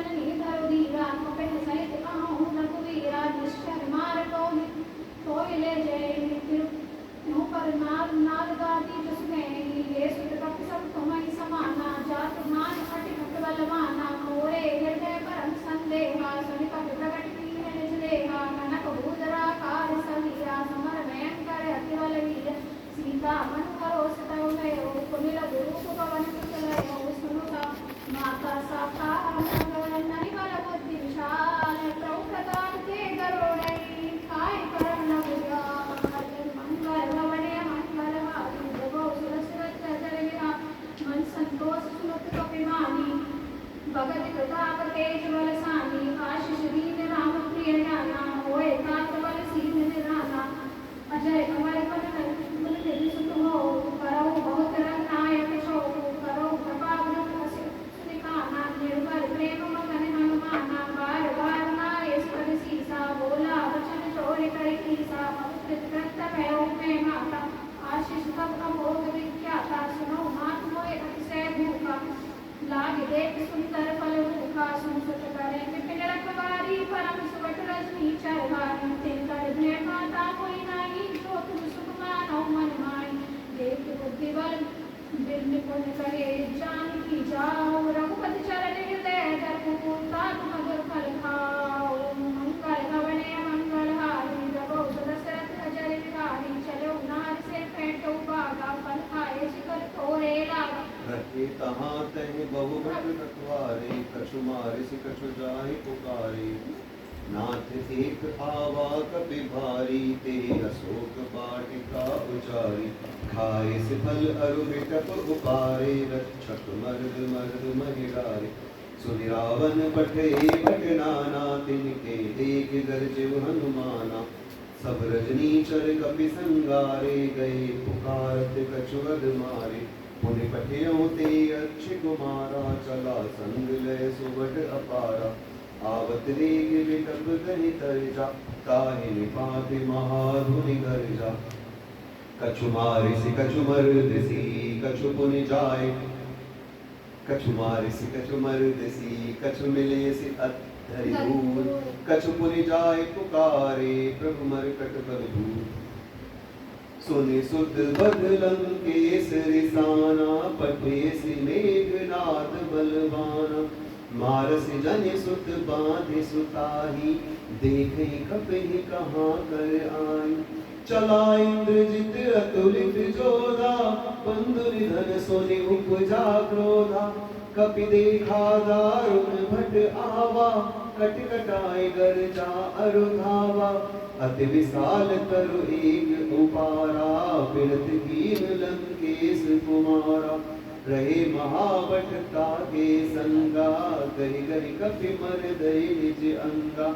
जननी धरो धीरा कपिन सहित कहूँ रघुवीरा निश्चर मार कोई ले जय न्यू पर नाल गाती जसमें ये सुत कपि सब तुम्हारी समाना जात मान अटि भक्त बलवाना मोरे हृदय परम संदेहा सुनि कपि प्रकट कीन निज देहा कनक भूधरा कार सलिया समर भयंकर अति बलवीर सीता मन भरोस तव भयो कुमिल रूप पवन कुशलयो सुनुता माता साखा नहीं बल बुद्धि विशाल प्रभु प्रताप के गरुड़ई खाय परम न बुझा मंगल भवने मंगल हारी जगो सुरसुरत जल विहा मन संतोष सुनत कपिमानी भगत प्रताप तेज बल सानी आशीष दीन राम प्रिय जाना होए तात बल सीन निराना अजय कमल पन सुत हो करो बहुत रंग शो करो कृपा सुनिकाना निर्भर प्रेम मगन हनुमाना बार बार नाय स्वर सीसा बोला वचन चोर कर कीसा कृत में माता आशीष तब अमोघ विख्याता सुनो मात मोय अतिशय भूखा लाग देख सुंदर फल भूखा सुनसुत करे विपिन रखवारी परम सुवट रजनी चरवारी तिनकर भय माता कोई नाही जो तुम सुख मानो मन माई देख बुद्धि बल दिल निपुण करे जान की जाओ रघुपति चरण हृदय धरऊ ताक मधुर फल खाओ मंगल भवने मंगल हारी जगो दशरथ अजय विहारी चलो नार से फेंटो बागा फल खाए शिखर तोरे लागा रखे तहाँ तह बहुभट रखवारे कछु मारिस कछु जाहि पुकारे नाथ एक आवा कपि भारी ते अशोक वाटिका उचारी खाए सिफल अरु बिटप उपारे रक्षक मर्द मर्द महिरारे सुनि रावण पठे बट नाना तिनके देख गरजेउ हनुमाना सब रजनीचर कपि संगारे गए पुकारत कछु अध मारे पुनि पठियों ते अक्षय कुमारा चला संग लय सुबट अपारा आवत रेग विटप गहि तरजा काहि निपाति महाधुनि गर्जा कछु मारिसि कछु मर्दसी कछु पुनि जाय कछु मारिसि कछु मर्दसी कछु मिलेसि अधरि दूर कछु पुनि जाय पुकारे प्रभु मरकट बल दूर सुनि सुत बदलं केसरि साना पठेसि मेघनाद बलवाना मारसि जनि सुत बाँधि सुताही देखै कपहि कहाँ कर आई चला इंद्रजित अतुलित जोधा बंधु निधन सुनि उपजा क्रोधा कपि देखा दारुण भट आवा कट कटाई गर्जा अरु धावा अति विशाल तरु एक उपारा बिरत कीन लंकेश कुमारा रहे महावट तागे संगा गहि गहि कपि मर दई निज अंगा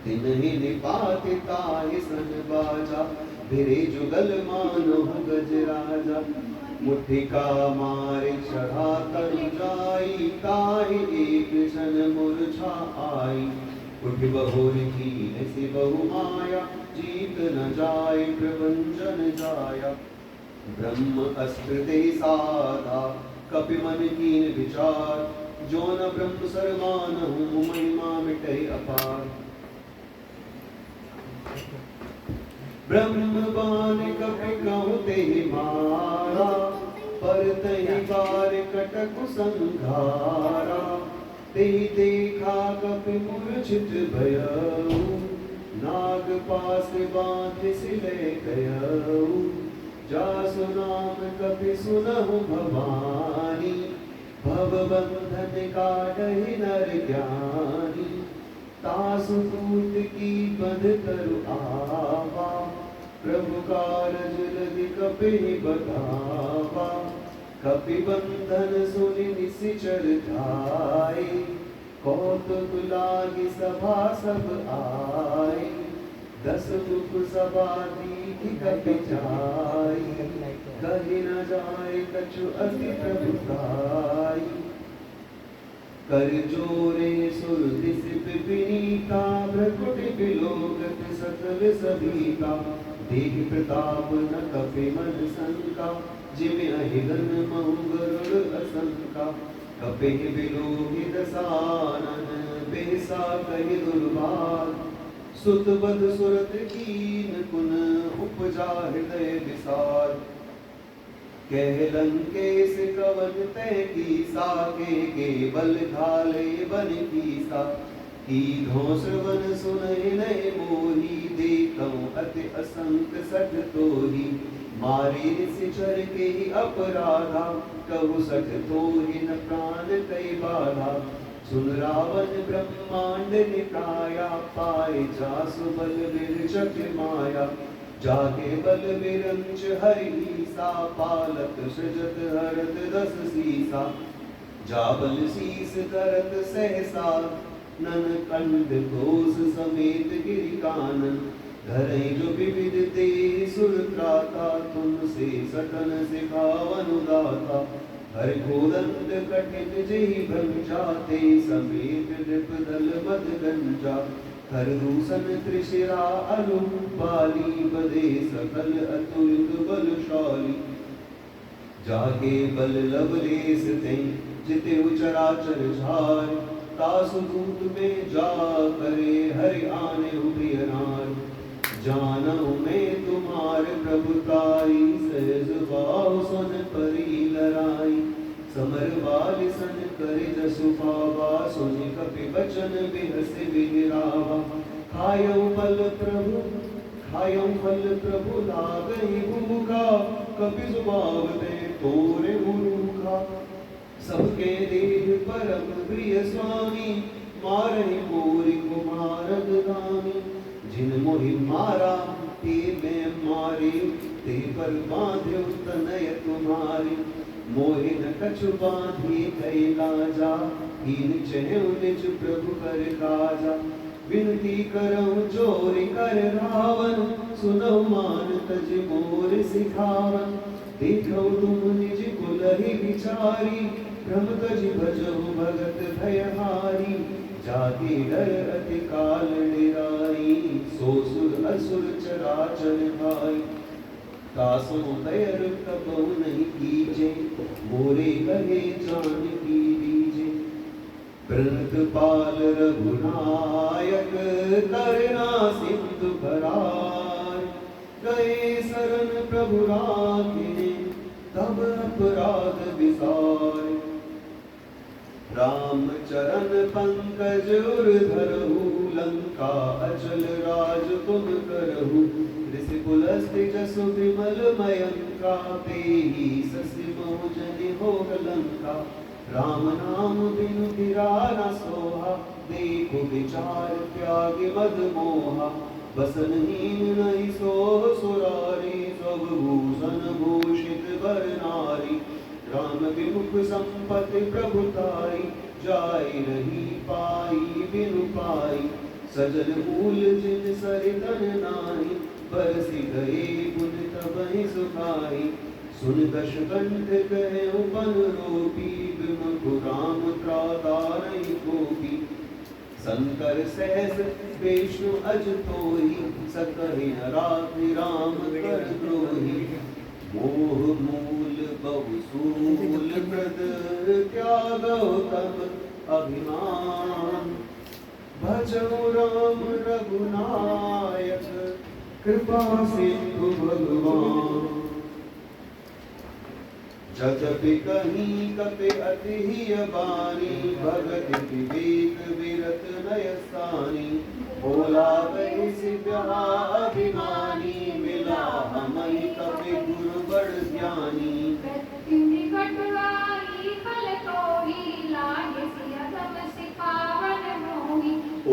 तिनहि निपाति ताहि सन बाजा भिरे जुगल मानो गज राजा मुठिका मारे चढ़ा तनु जाई ताहि एक क्षण मूर्छा आई उठ बहुर कीन से बहु माया जीत न जाय प्रभंजन जाया ब्रह्म अस्त्र दे साधा कपि मन कीन विचार जो न ब्रह्म सरमानहु महिमा मिटै अपार ब्रह्म बाण कपि कहु तेहि मारा पर तहि बार कटकु संघारा तेहि देखा कपि मूर्छित भयउ नाग पास बाँधि सिले गयउ जासु नाम कपि सुनहु भवानी भव बंधन काटहि नर ज्ञानी तासु दूत की बंध करु आवा प्रभु कारज लदि कपि बतावा कपि बंधन सुनि निसिचर धाय कौतुक लागी सभा सब आए दस मुख सभा दीघि कपि जाय कहि न जाय कछु अति प्रभुताई कर जोरे सुरदिस विनीता भ्रकुटि बिलोकत सकल सभीता देख प्रताप न कपि मन संका जिमि अहिगन महु गरुड़ असंका कपि बिलोहि दसानन बेसा कहि दुर्भाग सुत बध सुरत कीन कुन उपजा हृदय विसार कह लंकेश कवन तय कीसा के बल घाले बन कीसा की श्रवण सुनय नय मोही देखऊं अति असंक सठ तोही मारे सिचर के अपराधा कहु सठ तोहि न प्राण कई बाधा सुन रावण ब्रह्मांड निकाया पाए जासु बल विरचक माया जाके बल विरंच हरि सा पालक सृजत हरत दस सीसा जाबल शीस करत सहसा नन कंड घोष समेत गिरि कानन धरई जो विविध ते सुर त्राता तुमसे सटन सिखावन दाता हर गोदंड कठिन जही भंजा ते समेत नृप दल मद गंजा हर दूसन त्रिशिरा अनु बाली बदे सकल अतुलित बलशाली जाके बल लवलेस ते जिते उचराचर झार तासु दूत में जा करे हरि आने उभियनार जानऊ मैं तुम्हार प्रभुताई सहज बाहु सुन परी लराई समर बाल सन करे जसु पावा सुनि कपि बचन बिहस बिहरावा खायऊ फल प्रभु लागई भूखा कपि जुबाव दे तोरे मुरुखा सबके देह परम प्रिय स्वामी मारहि मोरि कुमारद गामी जिन मोहि मारा ते मैं मारे ते पर बांध्यो तनय तुम्हारी मोहि न कछु बांधे कई लाजा हीन चहु निज प्रभु कर काजा विनती करऊं चोरी कर रावण सुनऊ मान तज मोर सिखावन देखो तुम निज कुलहि विचारी भ्रम तज भजहु भगत भयहारी जाति डर अति काल निराई सो सुर असुर चराचर भाई तासो तयर कबहु नहीं कीजे मोरे कहे जान की दीजे प्रणत पाल रघुनायक करुणा सिंधु भरार गए शरण प्रभु राखे तब अपराध विसार राम चरण पंकज उर धरहु लंका अचल राज तुम करहु ऋषि पुलस्ति जसु विमल मयंका पेही ससि मोजनि होग लंका राम नाम बिनु बिराना सोहा देखो विचार त्याग मद मोहा बसनहीन नहीं सोह सुरारी सब भूषण भूषित वर नारी राम विमुख संपत्ति प्रभुताई जाय रही पाई बिनु पाई सजल मूल जिन सरितन नाई बरसि गए पुन तबहि सुखाई सुन दश कंठ कहे उपन रोपी विमुख राम त्रातारई गोपी शंकर सहस विष्णु अज तोहि सकहि राधि राम कर द्रोही मोह मूल बहुसूल प्रद त्यागो तब अभिमान भजो राम रघुनायक कृपा सिंधु भगवान जजपि कहीं कपि अति बानी भगत विवेक विरत नयसानी बोला गई सिव्या अभिमानी मिला हमें कपि गुरु बड़ ज्ञानी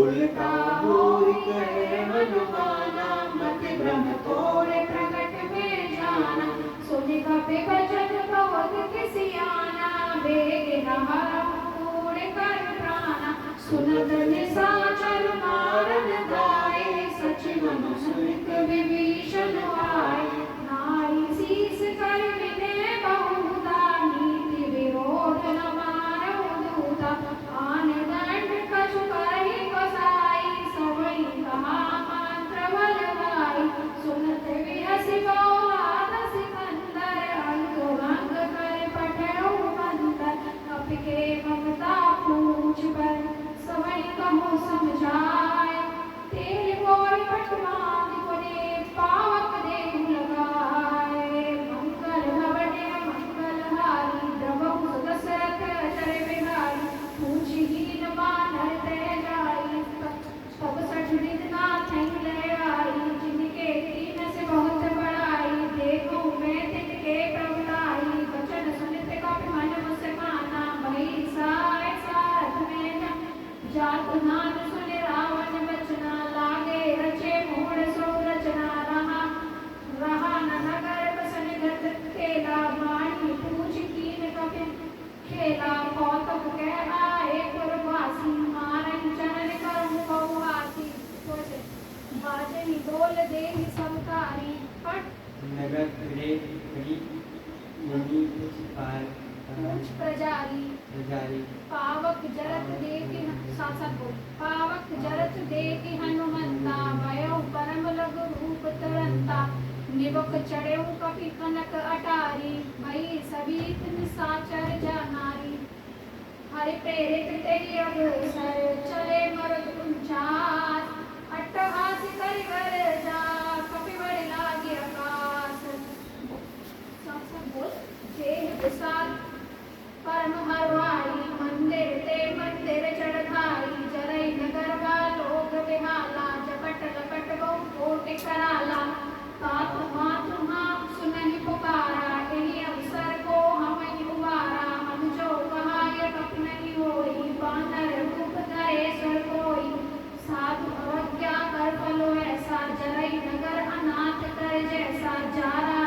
उल्टा मोहि कहे हनुमाना मति ब्रह्म तोरे प्रकट में जाना सुनि कपि बचन बहुत किसियाना बेग नहर कर प्राणा सुनत निशाचर मारन गाए सच मन सुनित विभीषण आए नारी शीस कर विनय बहुधा नीति विरोध न मानव दूता आन दंड कछु करहि कसाई सबई कहा मंत्र बलवाई सुनत विहसि बहु सिकंदर अंग भंग कर पठऊ मंतर कपि के मुझ पर समय कहो समझाए तेरे बोल पटवान कोने पावक देहु लगाए मंगल भवने मंगल हारी द्रवहु दशरथ अचर बिहारी पूछहीन बानर ते जाई तब सठ विधना थई ले आई जिनके कीन से बहुत बड़ाई देखो मैं तिनके प्रभुताई वचन सुनित कपि मन मुझ माना भई साय सारथ में न जात नान सुन रावण बचना लागे रचे मोड़ सो रचना रहा न नगर बसन गत खेला वाणी पूछ कीन कपि खेला कौतुक कह आए पुरवासी मारन चरण करहु बहुहासी बाजनी बोल देहि सबकारी पट नगर फिरे करी मणि पूछ प्रजारी पावक जरत देखि सासत बोल पावक जरत देखि हनुमंता भयो परम लघु रूप तुरंता निबक चढ़ेउ कपि कनक अटारी भई सभी निसाचर जानारी हरि प्रेरित तेहि अवसर चले मरुद उचास अट्टहास करि वर जा कपि बड़ लागे आकाश सासत बोल जेह विशाल परम हरवाई मंदिर ते मंदिर चढ़ाई जरई नगर लोग बिहाला जपट लपट बहु कोटि कराला तात मातु हम सुनहि पुकारा एहि अवसर को हमहि उबारा हम जो कहाय कपि नहीं होई बानर रूप धरे सुर कोई साधु अवज्ञा कर फलो ऐसा जरई नगर अनाथ कर जैसा जारा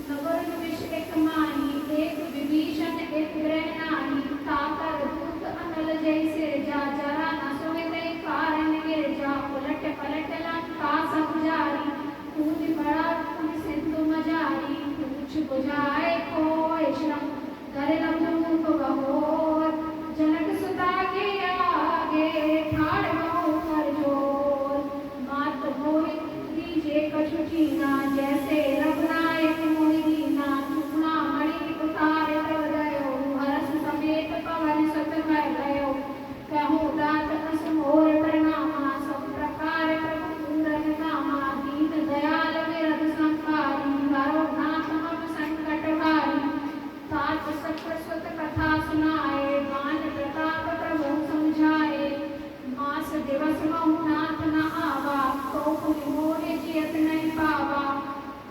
नगर विष एक माही एक विभीषण एक ग्रहणानी ताकर दूत अनल जैसे जा जरा न सुमित कारण गिर जा उलट पलट लंका सब जारी कूद पड़ा तुम सिंधु मजारी पूछ बुझाए कोय श्रम कर लंबूप बहोर जनक सुता के आगे ठाड़ बहु कर जोर मात मोहि दीजे कछु कीना जैसे रघुनायक मोहि दीना चूना मणि उतारे तब गयो हर्ष समेत पवन सत कर गयो कहूँ दात अस मोर प्रणामा सब प्रकार प्रभु पूरन कामा दीन दयाल विरध संहारी हरो नाथ हम संकट हारी तात सत्र सुत कथा सुनाए बान प्रताप प्रभु समझाए मास दिवस महु नाथ न आवा तो पुनि मोहे जियत नहीं पावा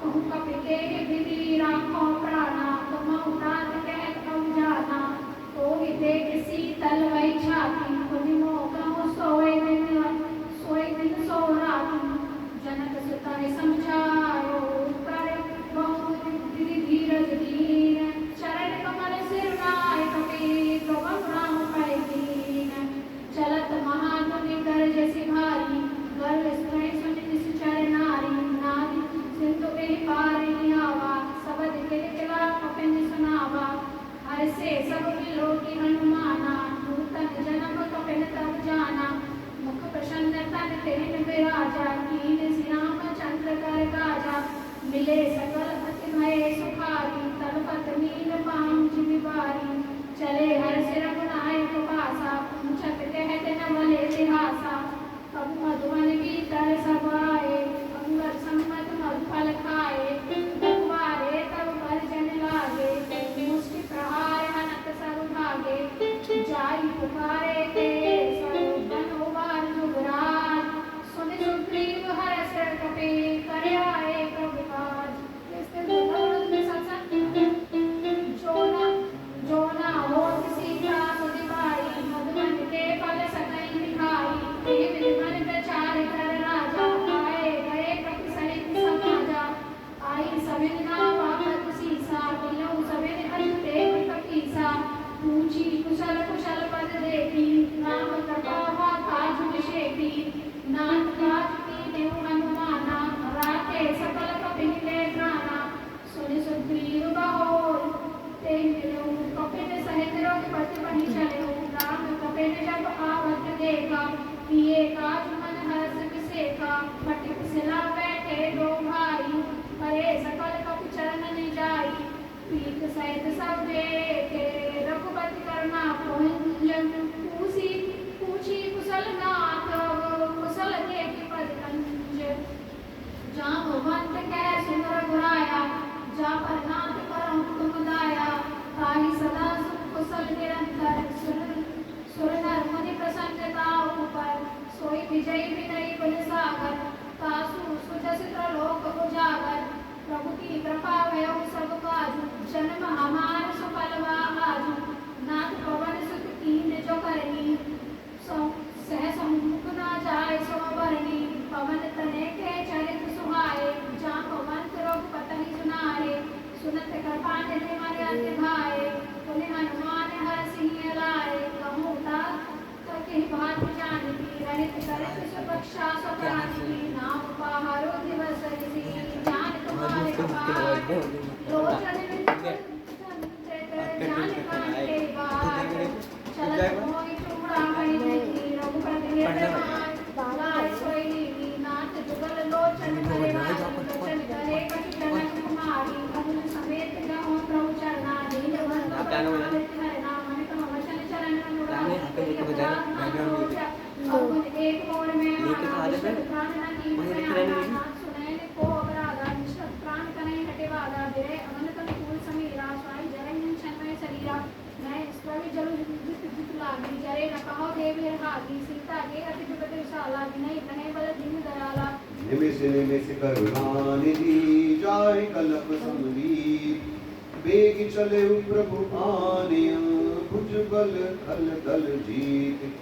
कहूँ कपि केहि विधि राखो प्राणा तुमहु तात कहत कहु जाना तो ही देख शीतल वही छाती पुनि मोह कहूँ सोए दिन सो राती जनक सुता समझायो कर बहु विधि धीरज दीन चरण कमल सिर नाय कपि कवम राम पै दीन चलत महामुनि गर्ज सिभारी गर्व स्त्रय सुन निस चर नारी नारी सिंधु एहि पारि आवा सबद किलकिला कपिन सुनावा हर से सब विलोकी हनुमाना नूतन जन्म कपिन तब जाना मुख प्रसन्न तन तेन विराजा कीन श्याम चंद्र कर गाजा मिले सकल अति भय सुखारी तलपत नील पांच विवारी चले हर सिर रघुनायक पासा पूछत कहत न भले तिहासा अब मधुवन भीतर सब आए अंगद सम्मत मधुफल खाए दुआरे तब परिजन लागे मुष्टि प्रहार अनंत सब भागे जाई पुकारे ते सब बनोवार जुगराज सुनि सुग्रीव हर्ष कपि करे आए कबि काज इसके दोनों में जोना होत सीता सुनि भाई मधुबन के फल सकई दिखाई ये विधि प्रचार कर राजा आए गए कपि सहित समाजा आई सबिन नावा मत सीसा मिलो सबिन अंते कपीसा पूछी कुशल कुशल पद देखी राम कृपा काज विशेषी नाथ काज कीन्हु हनुमाना राखे सकल कपि के प्राणा सुनि सुग्रीव बहोर ते मिलो कपिन सहित रघुपति बनि चले राम कपिन जब आवत देखा किए काज मन हर्ष विसेखा फटिक सिला बैठे दो भाई करे सकल कपि चरण निजाई पीठ सहित सब देखे रघुपति करुणा पुंजन विजयी विनयी गुण सागर तासु सुजस त्रलोक उजागर प्रभु की कृपा भयउ सब काजु जन्म हमार सुफलवा आजु नाथ पवन सुत कीन जो करनी सह सम्मुख ना जाय सो बरनी पवन तने के चरित सुहाए जा पवन रघुपति सुनाए सुनत कृपा निधि मर्याद भाए पुनि हनुमान हर सिंह लाए कहूँ तके बात जानती रहित करत सुरक्षा सुप्राणी नाम पहाड़ो दिवस ऋषि जान तुम्हारे कपाल लोचन जान कांटे बार चलत मोहि चूड़ामणि नहीं रघुपति गाय सोई नाथ जुगल लोचन करे लोचन करे कछु जनक कुमारी अगुन समेत गहो प्रभु चरना दीन बंधु हरना मन कम वचन चरण अगुन एक मोड़ में प्राण न की सुनैन को अपराधा निष्ठत प्राण कनै हटे वादा बिरे अमन तन फूल समीरा स्वाई जरन छन्मय शरीरा मैं स्प्रवि जरु जित लागी जरे न कहो देवी हागी सीता के अति विपत विशाला विनय कनै बल दीन दयाला निमिष करुणा निधि जाय कलप समवीर बेग चले प्रभु आनिया भुज बल खल दल जीत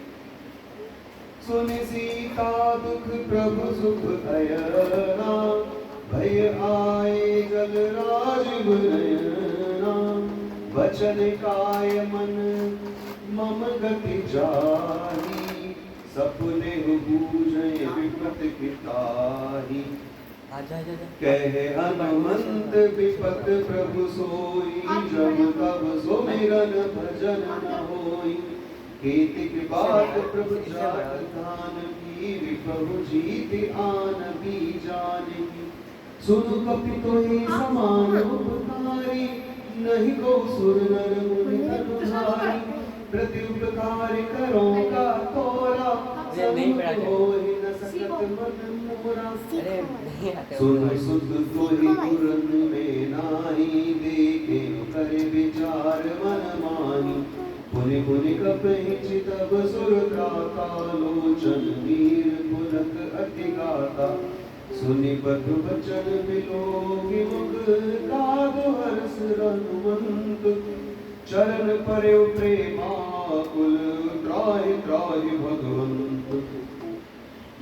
सुनि सीता दुख प्रभु सुख अयना भय आए जल राज नयना वचन काय मन मम गति जाही सपने बूझे विपत पिताही कहे हनुमंत विपत प्रभु सोई जब तब सुमिरन भजन न होई केतिक बात प्रभु जात धान की विप्रभु जीत आन भी जाने सुनु कपि तोहि समान उपकारी नहीं को सुर नर मुनि अनुसारी प्रति उपकार करो का तोरा सब होहि न सकत मन मोरा सुन सुध तोहि पुरन में नाही देखे करे विचार मन माही पुनि पुनि कपहि चितब सुर त्राता लोचन वीर पुलक अति गाता सुनि बधु बचन बिलोकि मुख काग हर्ष रघुवंत चरण परे प्रेमाकुल त्राहि त्राहि भगवंत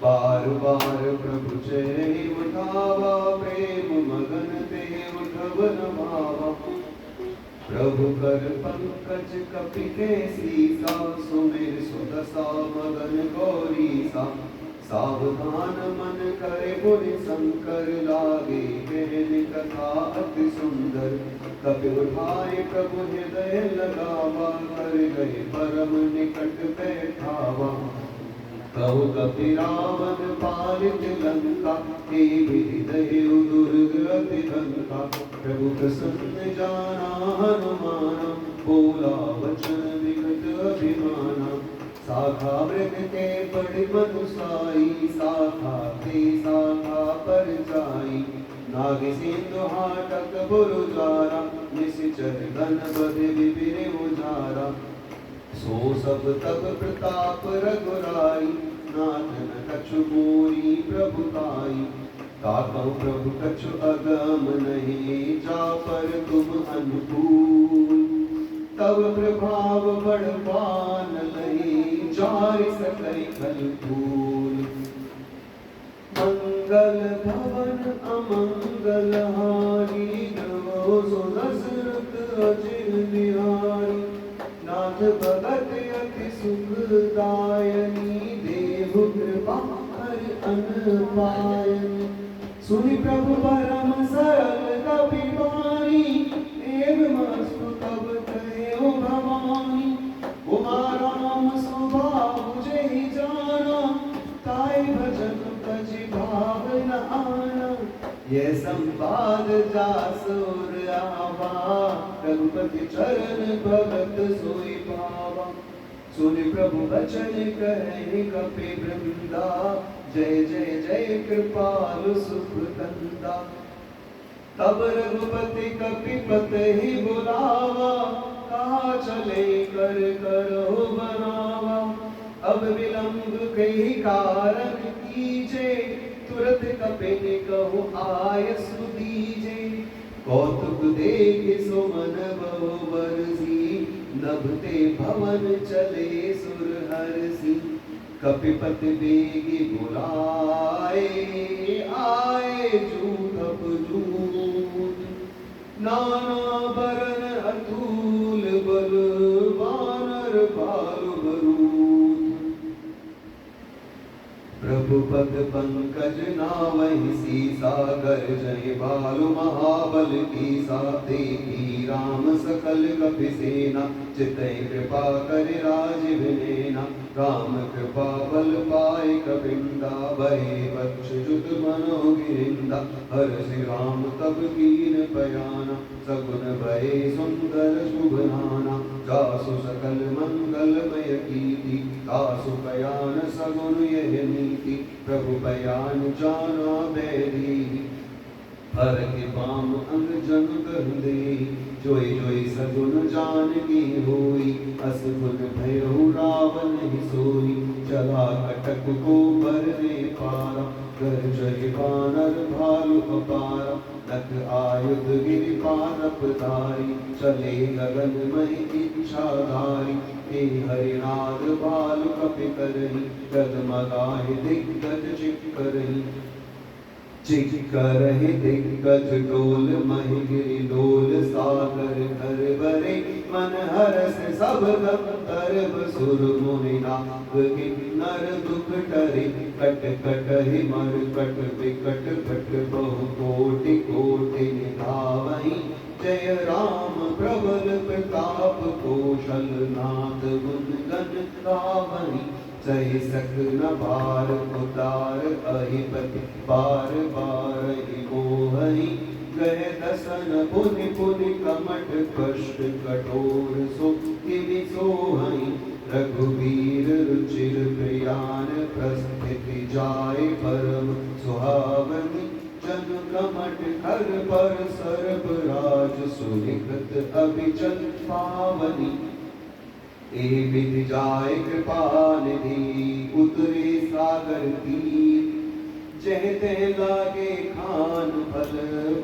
बार बार प्रभु चरण उठावा प्रेम मगन ते उठवन भावा प्रभु कर पंकज कपि के सीसा सुमिर सुदशा मगन गौरी सा सावधान मन करे पुनि शंकर लागे कहन कथा अति सुंदर कपि उठाए प्रभु हृदय लगावा कर गए परम निकट बैठावा कहु कपि रावण पालित लंका हे हृदय दुर्ग अति लंका प्रभु प्रसन्न जाना हनुमान बोला वचन विगत अभिमाना शाखा मृग के बड़े मनुसाई शाखा ते शाखा पर जाई नाग सिंधु हाटक बुरुजारा निश्चर गण बध विपिन उजारा सो सब तब प्रताप रघुराई नाथ न कछु मोरी प्रभुताई ताकहु प्रभु कछु अगम नहीं जा पर तुम अनुकूल तब प्रभाव बड़वान लही जारि सकई खल फूल मंगल भवन अमंगल हारी नमो सो दशरथ अजिर बिहारी नाथ भगत अति सुखदायनी देहु कृपा हर अन पायनी सुनि प्रभु परम सरल कपि वाणी एवमस्तु तब कहो भवानी उमा राम स्वभाव जेहि जाना ताई भजन तजि भाव न आना ये संवाद जासुर आवा रघुपति चरण भगत सोई पावा सुनि प्रभु वचन कहे कपि वृंदा जय जय जय कृपालु सुख कंदा तब रघुपति कपिपत ही बुलावा कहा चले कर करो बनावा अब विलंब कई कारण कीजे, तुरत कपिन कहु आयसु दीजे। कौतुक देख सुमन बहु बरसी, नभते भवन चले सुरहरसी। कपिपति बेगी बुलाए, आए जूथप जूथ। नाना बरन अतुल बल, वानर भालु बरूद। प्रभु पद पंकज नावहि सीसा, गर्जहि भालु महाबल कीसा। देखी राम सकल कपि सेना, चितहि कृपा करि राजीव नेना। राम कृपा बल पाए कपिंदा, भये पक्ष जुत मनोगिरिंदा। हर्षि राम तब कीन पयाना, सगुन भये सुंदर शुभ नाना। जासु सकल मंगलमय कीर्ति, तासु पयान सगुन यह नीति। प्रभु पयान जाना बैरी, हर के पाम अंग जन कर दे। जोई जोई सगुन जान की होई, अस गुन भयउ रावण ही सोई। चला कटक को बरने पारा, गर्जहि वानर भालु अपारा। नख आयुध गिरि पानप धारी, चले गगन महि इच्छाधारी। ते हरिनाद भालु कपि करहि, डगमगाहि दिग्गज चित करहि। चित करहि दिग्गज डोल, महि गिरि डोल सागर कर बरे। मन हरस सब गंधर्व सुर मुनि नाग किन्नर दुख टरे। कट कटहि मरकट विकट भट, बहु कोटि कोटि निधावहि। जय राम प्रबल प्रताप, कौशल नाथ गुण गण गावहि। सहि सकन बार उतार, अहिपति बार बार ही मोहहि। गए दसन पुनि पुनि कमठ, कष्ट कठोर सो किमि सोहहि। रघुवीर रुचिर प्रियान, प्रस्थिति जाय परम सुहावनि। जन कमठ कर पर सर्प राज, सुनिकृत अभिचल पावनि। ए विधि जाय कृपा निधि, उतरे सागर तीर। जह तह लागे खान फल,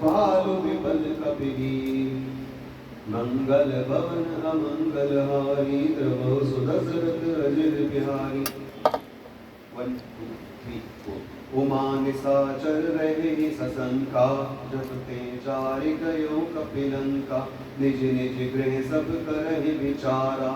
भालु विफल कपिवीर। मंगल भवन अमंगल हारी, द्रवहु सुदशरथ अजिर बिहारी। 1 2 3 4 उमा निशाचर रहे सशंका, जपते जारि गयो कपिलंका। निज निज गृह सब करहि विचारा,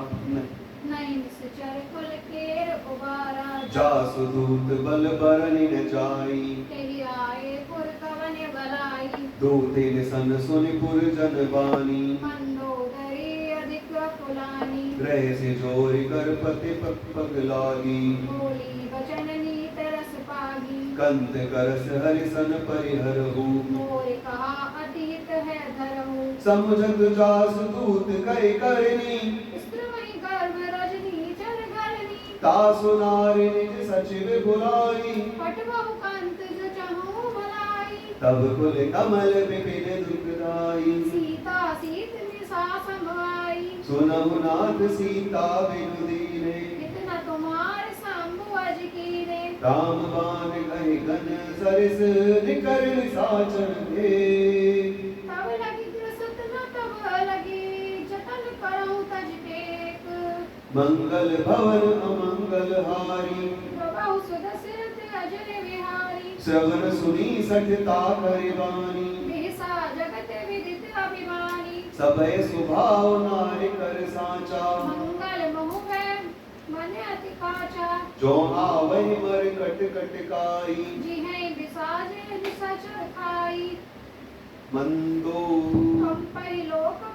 नहीं निश्चर कुल केर उबारा। जासु दूत बल बरनि न जाई, तेहि आए पुर कवन बलाई। दूतिन सन सुनि पुर जन बानी। मंदोदरी अधिक फुलानी, रह से जोरि कर पति पग पग लागी। बोली वचन नीत रस पागी। कंत करस हरिसन परिहरहु, मोर कहा अतीत है धरहु। समुझत जासु दूत कहि करनी, स्त्रमहि गर्भ रजनी चर घरनी। तासु नारि निज सचिव बुलाई। पटवहु कंत जो चहु भलाई। तब कुल कमल विपिन दुखदाई। सीता सीत निशा संभवाई। सुनहु नाथ सीता बिनु दीने, इतना तुम्हार शंभु अज कीने। राम बाण कहि घन सरिस, निकर निशाचर थे। तब लगी त्रिसत न तब लगी, जतन करहु तज टेक। मंगल भवन अमंगल हारी, प्रभु सुदशरथ अजर विहारी। श्रवण सुनी सठता करिबानी। बिहसा जगत विदित अभिमानी। सबय सुभाव नारि कर साचा, मंगल महु है मन अति काचा। जो आवहि मरकट कटकाई। जिहें बिसाजे निशाचर खाई। मंदो कंपई लोक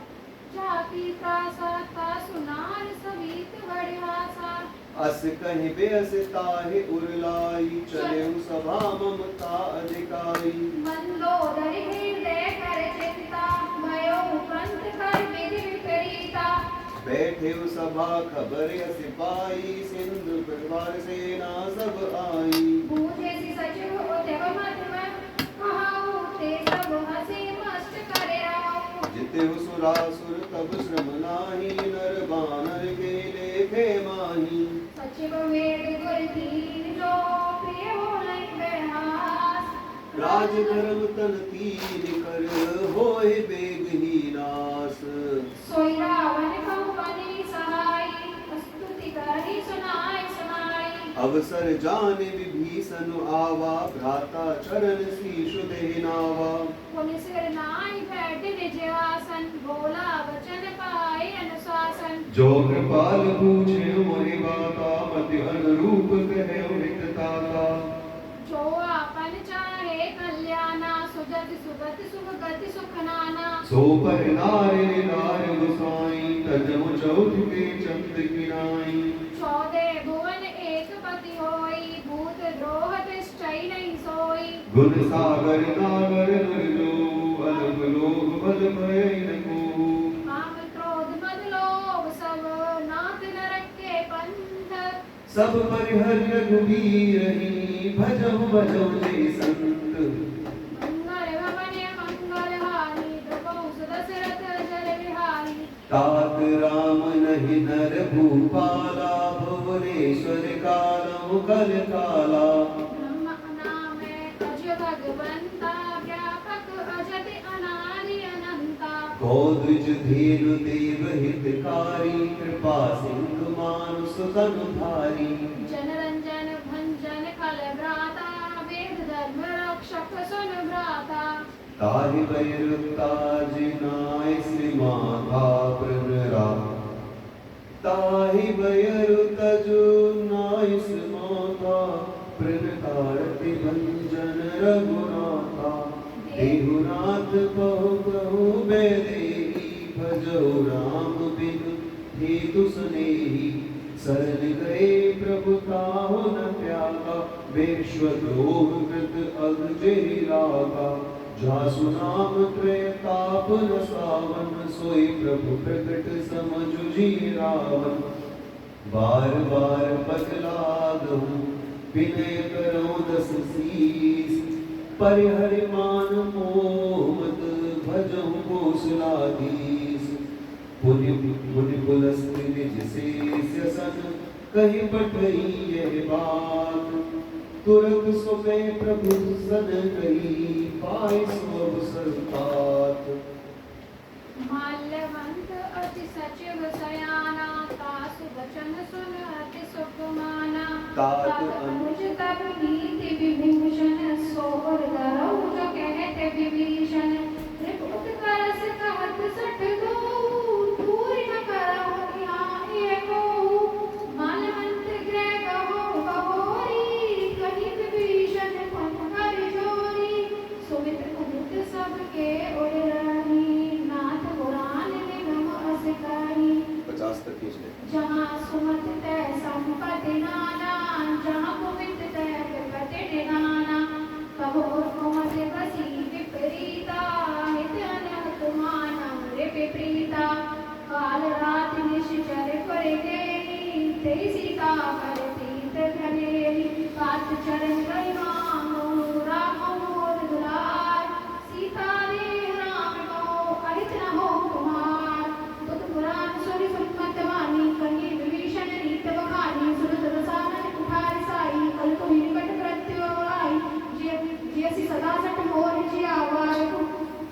जाति त्रासा, तासु नार सवित बढ़ियासा। अस कहि बेअस ताहि उरलाई, चलेउ सभा ममता अधिकारी। मंदोदरी हृदय कर चिंता, भयो पंथ कर विधि विपरीता। बैठे सभा खबर सिपाही, सिंधु परिवार सेना सब आई। बूझे सि सचिव उद्यव मत में, कहाऊ ते सब हंसी मस्त करे राऊ। जितेहु सुरासुर तब श्रम नाही, नर बानर के लेखे माही। सचिव वेद गुर दीन जो प्रिय बोलै बेहास राज धर्म तन तीन कर होए बेग ही नास सोई रावण कहु बनी सहाई स्तुति करी सुनाई सुनाई अवसर जाने विभीषण आवा भ्राता चरण शीश देह नावा पुनि सिर नाई बैठ निज आसन बोला वचन पाए अनुशासन जो कृपाल पूछे मोहि बाता मति अनुरूप कहे मितताता जो आपन चाहे कल्याणा सुजति सुगति सुखगति सुख नाना सो पर नारे नार गोसाई तजमु चौथ के चंद किनाई चौदह भुवन एक पति होई भूत द्रोह तिष्ठै नहीं सोई गुण सागर नागर नरजो अलग लोग बल भय न को काम क्रोध मद लोभ सब नाथ नरक के पंथ सब परिहर रघुबीर ही भजहु भजहु जे संत मंगल भवन मंगल हारी द्रवहु सुदशरथ जल विहारी तात राम नहीं नर भूपाला भुवनेश्वर कालहु कल काला ब्रह्म नामे अज भगवंता व्यापक अजति अनादि अनंता को द्विज धेनु देव हितकारी कृपा सिंधु मानुष तनु धारी जनरंजन भंजन कल भ्राता वेद धर्म रक्षक सुन भ्राता ताहि बैरुता जिनाय श्री माधा प्रनरा ताहि बैरुत जुनाय श्री माधा प्रणकारति भंजन रघुनाथा देहुनाथ बहु बहु बेदेही भजो राम बिनु हेतु सुनेही शरण गए प्रभु ताहु न त्यागा विश्वद्रोह कृत अग्जे रागा जासु नाम त्रयताप न सावन सोई प्रभु प्रकट समझु जी रावण बार बार पगलागहु विनय करो दस शीस परिहरि मान मोह मत भजहु कौशलाधीश पुनि पुनि पुलस्त निज शेष सन कहीं पठई यह बात तुरंत सुबह प्रभु सन कही पाई सब सरतात माल्यवंत अति सचिव सयाना तासु वचन सुन अति सुकुमाना तात अनुज तब नीति विभूषण सोहर धरऊ जो कहते विभीषण त्रिपुट करस कहत सठ दो दूरी न करऊ यहाँ एको माल्यवंत गृह कहो बहोरी कही विभीषण पन कर जोरी सुमित कुमुद सबके उड़रानी नाथ पुराण निगम असकारी 50 तक खींच ले जहाँ सुमत तय संपत्ति नाना जहाँ कुमित तय विपत्ति नाना कबोर कुमत बसी विपरीता हित अनहत मानव विपरीता काल रात निश्चर कर देनी तेई सीता कर तीत घनेली कात चरण गई मानो राम मोर दुलार सीता रे राम को अहित न हो कुमार बुध पुराण सुनि सुमत वाणी कही विभीषण रीत बखानी सुनत रसानन कुठार साई कल्प विनिकट प्रत्यो आई जियसी सदा सट मोर जियावाय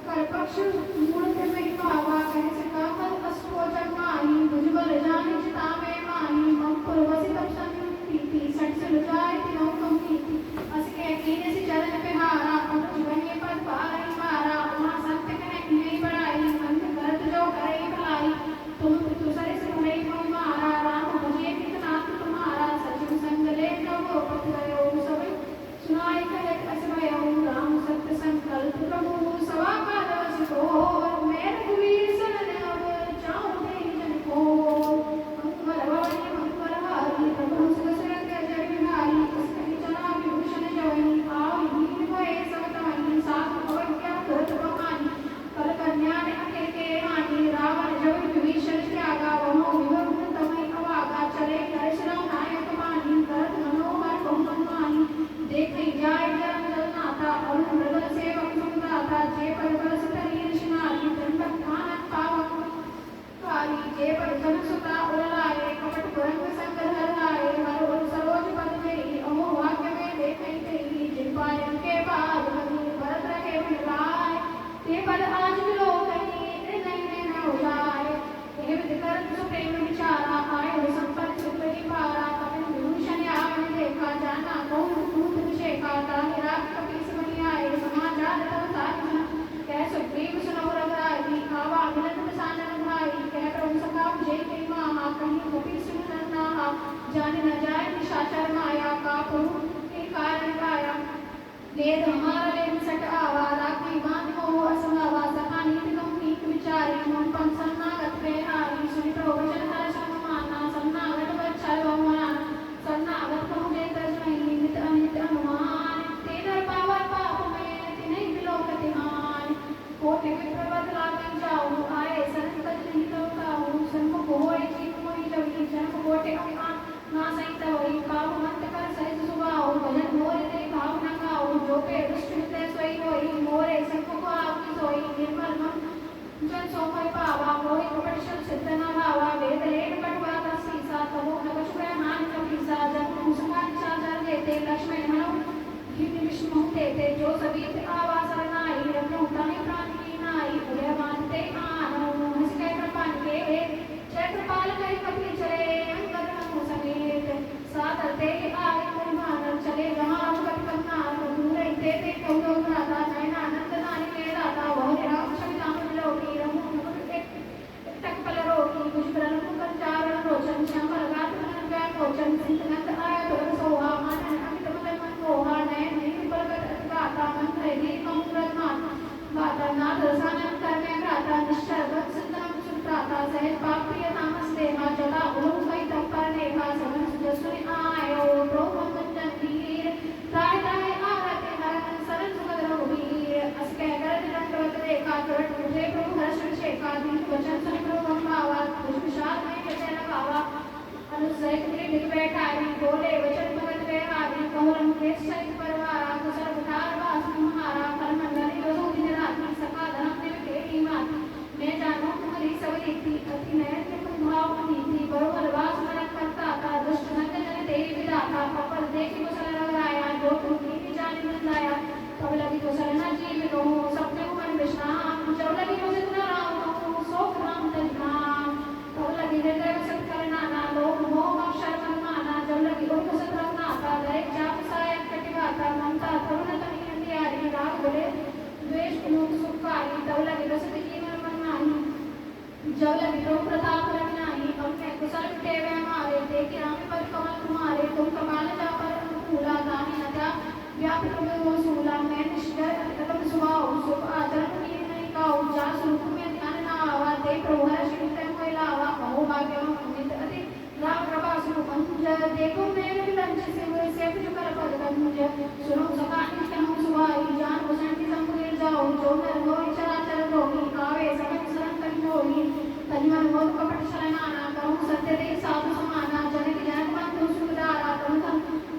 कल्पक्ष मूल में पावा कह सका कल अष्टो जगमाई भुजबल जानि चिता में माई मंकुर वसी तब संपीति सट सुन जाय तिनो कंपीति असके कीने से चरण पे हारा अनुज बनिए पद पारई मारा वहाँ सत्य कहे नहीं बढ़ाई अंत करत जो करे भलाई तुम पितु सरे से भले कोई मारा राम भजिए पितनाथ तुम्हारा सचिव संग ले प्रभु पथ गयो सब सुनाई कहे अस भयो राम सत्य संकल्प प्रभु सवा का रस को मैं रघुवीर शरण अब जाऊं तेहि जन को मंगल भवन मंगल हारी प्रभु सुदशरथ जय विहारी अस कहि चला विभूषण जवनि पावि दीन भये सब तमनि साथ अवज्ञा करत बखानी कल कन्या ने अकेले के हानि रावण जब विभीषण त्यागा वहो विभव तमहि अवागा चले नरेश राम नायक मानी करत मनोहर बहुमन मानी देखै जाय जन नाथा अरुण मृगल सेवक सुंदराता जे पर बरस तरीर शिनारी दंडक कानन पावक कारी जे पर जन सुता उड़लाए कपट कुरंग संग धरलाए हर जान न जाए निशाचर माया का प्रभु के कारण काया वेद हमारा वेद सट आवा राखी बांध हो असमावा सखा नीति तुम नीत विचारी मन पन सन्नागत प्रेहारी सुनि प्रभु वचन हर समाना सन्नागत वचल वमना सन्नागत कहु जे तजमहि नित अनित अनुमान तेदर पावर पाप में तिन्हि बिलोक तिहान कोटि विप्रवत लागी जाऊ आए सरन तज नहीं तो काऊ सन्मुख होए जीव मोहि जवि जन्म कोटि अकान ना सहित वही काऊ मंत कर सहित सुभाऊ भजन मोरे ते भाव न खाऊ जो पे दृष्टि हृदय सोई होई मोरे सन्मुख आपकी सोई निर्मल मन जन सोमय पावा मोहि कपट शब्द सिद्ध न भावा वेद लेन पटवा का सीसा तमो न कछु ब्रह्मांड कपीसा जब मुसकान चाचर देते लक्ष्मण हनु हिंद विष्णु देते जो सभी आवास रनाई रत्न उठाने प्राण की नाई उदय मानते आनंद हंस के कृपान के चक्रपाल कई कपि चले अंगद नमो समेत सादरते आए परिमानल चले जहाँ कपि कन्नार दूर देते कौलो राधा नयना नंद नानी में राधा वह राम शमिता लोकी रमु टकपल रोकी पुष्कर मुकन चारण रोचन श्यामल गात मन व्यान रोचन सिंह नंद आया तो सोहा आनंद अमित मल मन मोहा नयन नीति पलकत गाता मंत्र दी कमुरत मान गाता नाद रसायन करने गाता निश्चल वत्स सिद्धम सुत्राता सहज पाप प्रिय तामस देहा जला उलम कई तपर नेहा समन सुजसुनि आयो प्रोम मंजन वीर त्राय त्राय आरते हरन सरन सुगद रघुवीर अस कह गरज दंडवत देखा तुरंत मुझे प्रभु हर्ष शेखा दीन वचन सुनि प्रभु भावा कुछ विशाल में कैसे लगावा अनुसरित दिल बैठाई बोले वचन भगत वे आदि कहुरम के सहित परवारा कुशल उतार वास तुम्हारा फल मंगली रघु दिन रात्रि सका धनम देव के मात मैं जानू तुम्हारी सब रीति अति नयन निपुण भाव नीति बरोबर वास नरक करता था दुष्ट नंद जन तेरी विधाता कपल देखी कुशल रघुराया जो तुम नीति जाने मिलाया तब लगी कुशल न जीव लो सपने को मन विश्राम जब लगी मुझे न राम सोख राम तजनाम तब लगी हृदय वसत करना ना लोक मोह अक्षर मन माना जब लगी उन कुशल रखना था दरेक चाप सायक कटिवाता ममता करुण तनि अंधियारी राग बोले द्वेष विमुख सुखकारी तब लगी रसद जीवन मन माही जब लगी लोक प्रताप रखनाही अपने कुशल मिटे वे हमारे देखी राम पद कमल तुम्हारे तुम कमाल जा पर अनुकूला गाने न जा व्यापक में वो सूला मैं निष्कर अतकम सुभाव सुख आचरण की नहीं काऊ जा सुख में ध्यान ना आवा दे प्रभु हर शिवते कोई लावा कहो भाग्य अमित अति राम कृपा सुनो पंज देखो मेरे विलंज से हुए सेफ जो कर पद गंज सुनो सका निष्ठम सुभाई जान भूषण की संग जाओ जो नर होई चराचर रोगी कावे समझ शरण करी होई तन्मन मोद कपट शरणाना करूं सत्य दे साधु समाना जनक जनक बंधु सुखदारा तम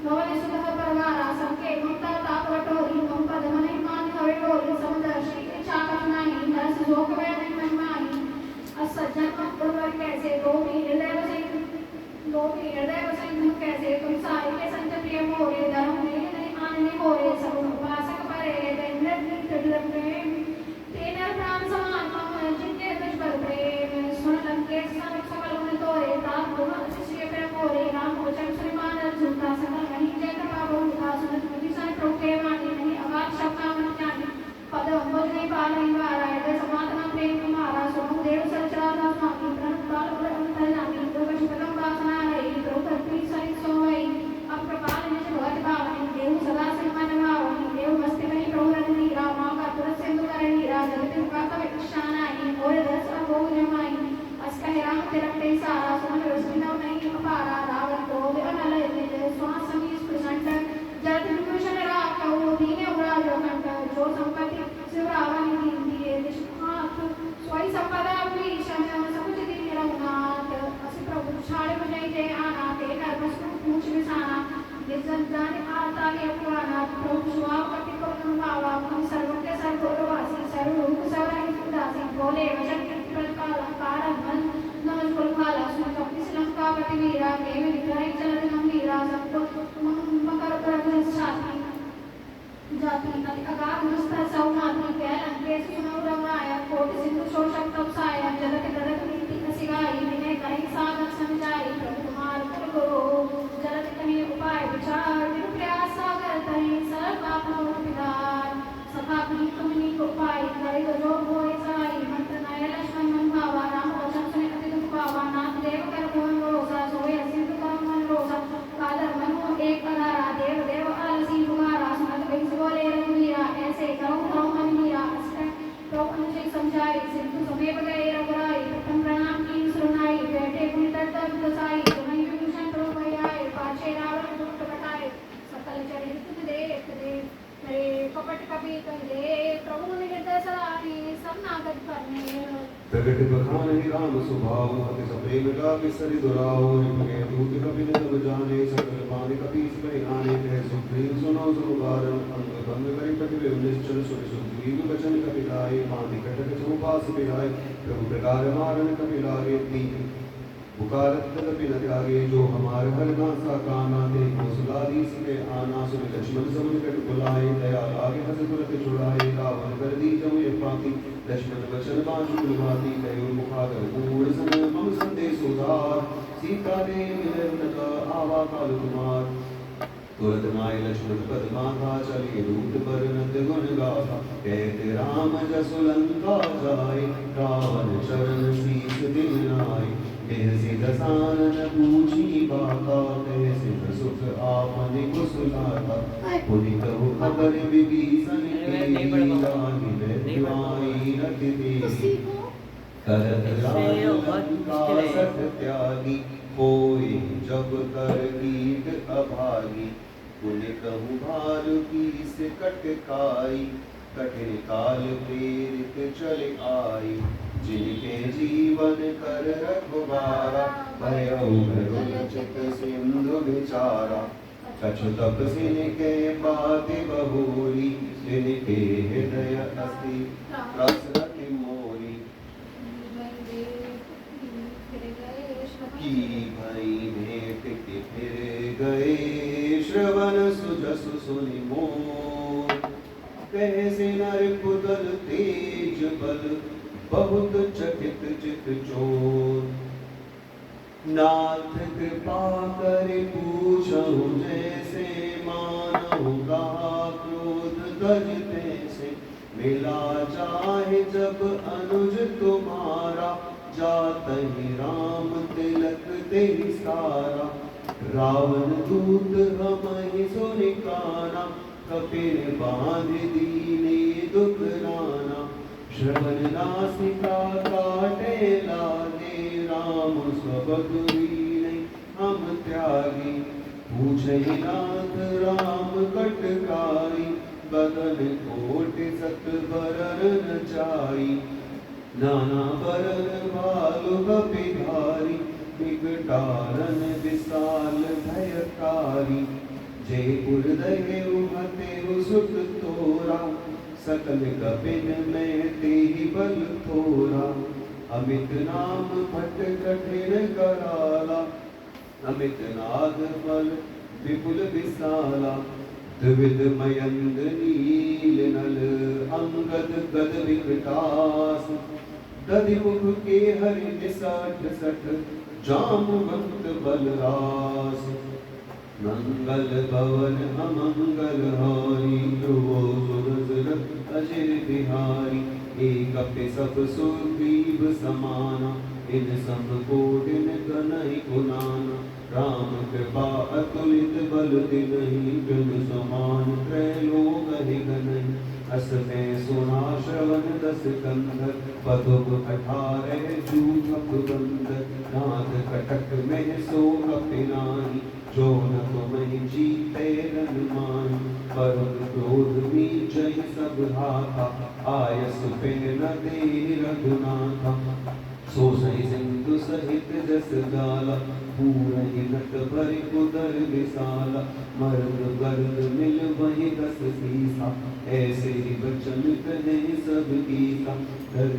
नवल सुख परवारा संके ममता ताप कटोरी मम पद मने मान हवे डोरी समुद्र श्री इच्छा करनाई नरस जोग वे नहीं मनमानी असज्जन मत पुरवर कैसे लोभी हृदय वसे तुम कैसे तुम सारे के संत प्रिय मोरे धर्म में नहीं आने मोरे सब उपासक परे दंड प्रेम तेना प्राण समान मम जिनके तुझ पर प्रेम सुन लंकेश सकल उन तोरे ताप गुण अतिशय प्रेम मोरे राम वचन श्रीमान झूठा सकल नहीं जय कृपा बहुधा सुनत मुझी सन प्रोके वाणी नहीं अगाध शब्दा मन जाने पद अम्बुज नहीं पार नहीं वारा यदि समातना प्रेम तुम्हारा सुनो देव सचराधा स्वामी प्रणत काल उड़ अंतर जामी दुर्गश पदम वासना रही प्रभु धरती सहित सोई अब कृपाल निज भगत भावनी देव सदा सिमन भावनी देव मस्ति कहीं प्रभु रजनी रामा का तुरंत सिंधु करणी राजा जगत का कवि कृष्णानाई और दस अभोग जमाई अस कहे राम तिरकते सारा सुन रसविना नहीं अपारा रावण क्रोध अनल निज श्वास समीस प्रचंड जल विभूषण राखो दीने उराज कंठ जो संपत्ति शिव रावण दीन दिए निष्पात सोई संपदा भीषण समुझ दीन रघुनाथ अस प्रभु छाड़ बजाई जय आना ते कर बस पूछ विसाना निजन जान आता के पुराना प्रभु सुहाव कटि को भावा हम सर्व के सर्ववासी सर्व रूप सर्व उदासी बोले वचन कीर्तन का अलंकार मन नमन कुल काला सुन कपि श्रीलंका पति वीरा देव विग्रह चलन गंभीरा सबको मकर प्रभु साथी जाति अति अगाध दुस्तर सौमाधि कैल अंकेश सुनौ रमाया कोटि सिंधु शोषक तपसाया जगत गदक नीति असिगाई विनय कहीं सागर समझाई प्रभु तुम्हार कुल गुरु जगत कहीं उपाय विचार विनु प्रयास सागर तहीं सरल पाप पिदार सखा कहीं तुमनी को पाई करे जो होए साई मंत्र नय लक्ष्मण मन भावा राम वचन सुने अति दुख पावा नाथ देव कर भुवन रोसा सोए सिंधु कर मन रोसा प्रगट बखान ही राम स्वभाव अति सप्रेम का बिसरि दुराओ निपगे दूत कपिल तब जाने सकल पानी कपीस परिहाने कह सुग्रीव सुनो सुबारन अंग भंग करि कपिल निश्चल सुनि सुग्रीव बचन कपिलाए पानी कटक चौपास पिलाए प्रभु प्रकार मारन कपिलागे तीन पुकारत कपिल त्यागे जो हमार हरदासा काना ते कौशलाधीश के आना सुन लक्ष्मण समझ कट बुलाए दया लागे हस तुरत छुड़ाए रावण कर दी जम ये पाती लक्ष्मण वचन बांधु बुलवाती कयो मुखागर पूर्ण समय मम संदेश उधार सीता दे मिले उनका आवा काल कुमार तुरत माय लक्ष्मण पद माथा चले रूट पर नंद गुण गाथा कहते राम जसु लंका जाए रावण चरण शीस दिन नाय कैसे दसानन पूछी बाता कैसे सुख आपने कुसुलाता पुनि कहो खबर विभीषण के रानी बैठवाई रति देवी करत लंका सत त्यागी होई जब कर कीट अभागी पुनि कहु भालु की से कटकाई कठिन काल प्रेरित चल आई जिनके जीवन कर रखवारा भयउ भरुल चित सिंधु विचारा कछु तपसिन के बाति बहुरी जिनके हृदय अस्ति रसरति मोरी की भई भेंट के फिर गए श्रवण सुजसु सुनि मोर कैसे नर कुदल तेज बल बहुत चकित चित चोर नाथ कृपा कर पूछहु जैसे मानहु का क्रोध तजते से मिला चाहे जब अनुज तुम्हारा जातहि राम तिलक तेहि सारा रावण दूत हमहि सुनि काना कपिल बांध दीने दुख नाना श्रवण नासिका काटे लागे राम स्वबधुरीने हम त्यागी पूछे नाथ राम कटकाई बदन कोट सत बरन चाई नाना बरन भालु कपिधारी विकटारन विशाल भयकारी जयपुर दहेउ हतेउ सुत तोरा सकल कपिन में तेहि बल थोरा अमित नाम भट कठिन कराला अमित नाग बल विपुल विशाला द्विविध मयंद नील नल अंगद गद विकटास दधिमुख के हरि निसठ सठ जामवंत बलरास मंगल भवन अमंगल हारी ध्रुवो सुरसुर अजिर बिहारी एक अपे सब सुग्रीव समाना इन सब कोटिन कनहि कुनाना राम कृपा अतुलित बल दिनहि बिन समान त्रैलोक गनहि अस में सुना श्रवण दस कंधर पदुम 18 जूझक बंदर नाथ कटक में सो कपिनाही जो न तुम्हें जीते रनुमान परम क्रोध में जय सब हाथा आयस पे न दे रघुनाथा सो सही सिंधु सहित जस गाला पूरहि नट भरि कुदर विशाला मर्द गर्द मिल वही दस सीसा ऐसे ही बचन कहे सब गीता कर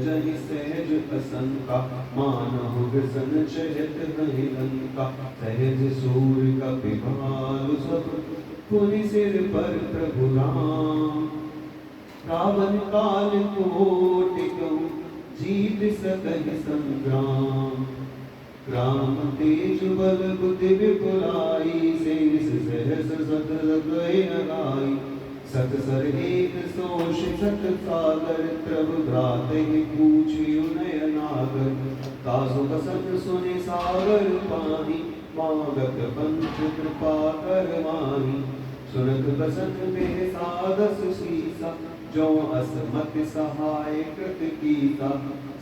जहि सहज असंका मानहु व्यसन चरित नहीं लंका सहज सूर्य का विभालु सब पुनि सिर पर प्रभु राम रावण काल कोटिकौ जीत सकहि संग्राम राम तेज बल बुद्धि विपुलाई शेष सहस सत गए लगाई सत सर एक सोष सत सागर प्रभु भ्राते पूछियो नयनागर तासु बसन सुनि सागर पानी मागत पंच कृपा कर माही सुनत बसन में सादस सीसा जो असमत सहाय कृत कीता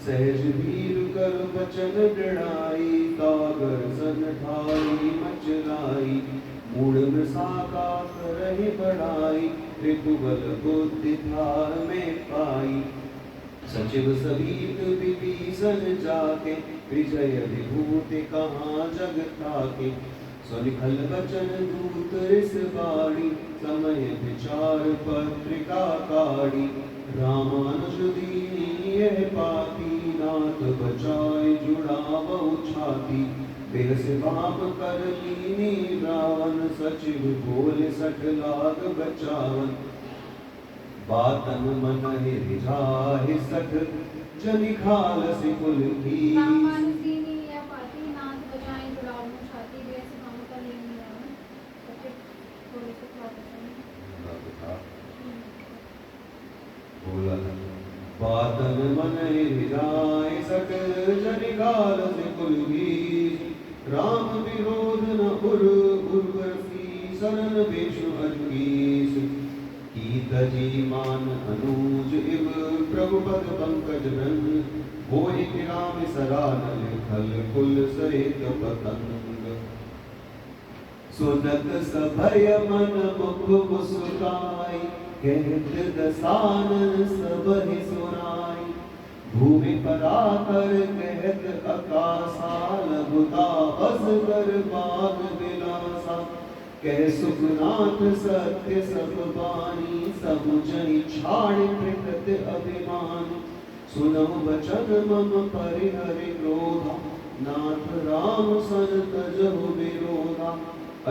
सहज भीर कर बचन डराई कागर सन ठाई मचलाई मूढ़ मृषा करहि बढ़ाई ऋतुबल बुद्धि धार में पाई सचिव सहित विभीषण जाके विजय विभूति कहाँ जग ताके सुनिखल बचन दूत रिस बाणी समय विचार पत्रिका काढ़ी रामानुज दीनी यह पाती नाथ बचाए जुड़ावऊ छाती बेहस बाप कर लीनी रावण सचिव बोले 60 लाख बचावन बातन मन रिझाहि 60 जनि खालस कुल की रामानुज दीनी यह पाती नाथ बचाए जुड़ावऊ छाती बेहस बाप कर लीनी रावण सचिव बोले 60 लाख बचावन बातन मन हिराय 60 जनि खालस कुल की राम विरोध न उर्वशी शरण विष्णु अजुगीस कीतजी मान अनुज इव प्रभु पद पंकज नंद होय राम सरानल खल कुल सहित पतंग सुनत सभय मन मुख मुस्काई कहत दसानन सबहि सुनाई भूमि पराकर कहत आकाशा लघुता बस कर बाग विलासा कह सुखनाथ सत्य सब बानी समुझई छाड़ प्रकृत अभिमान सुनो वचन मम परिहरि क्रोधा नाथ राम सन तजहु विरोधा